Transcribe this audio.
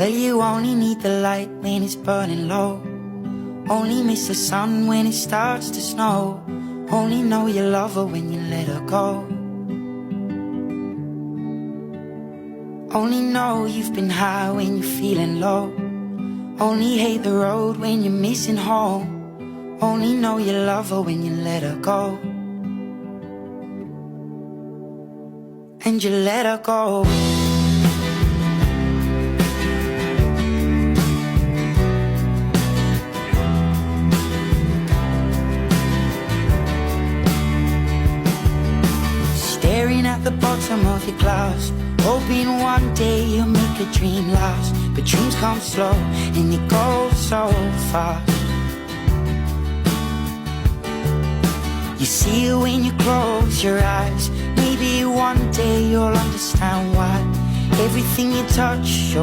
Well, you only need the light when it's burning low. Only miss the sun when it starts to snow. Only know you love her when you let her go. Only know you've been high when you're feeling low. Only hate the road when you're missing home. Only know you love her when you let her go. And you let her go. Staring at the bottom of your glass, hoping one day you'll make a dream last. But dreams come slow and you go so fast. You see it when you close your eyes. Maybe one day you'll understand why everything you touch,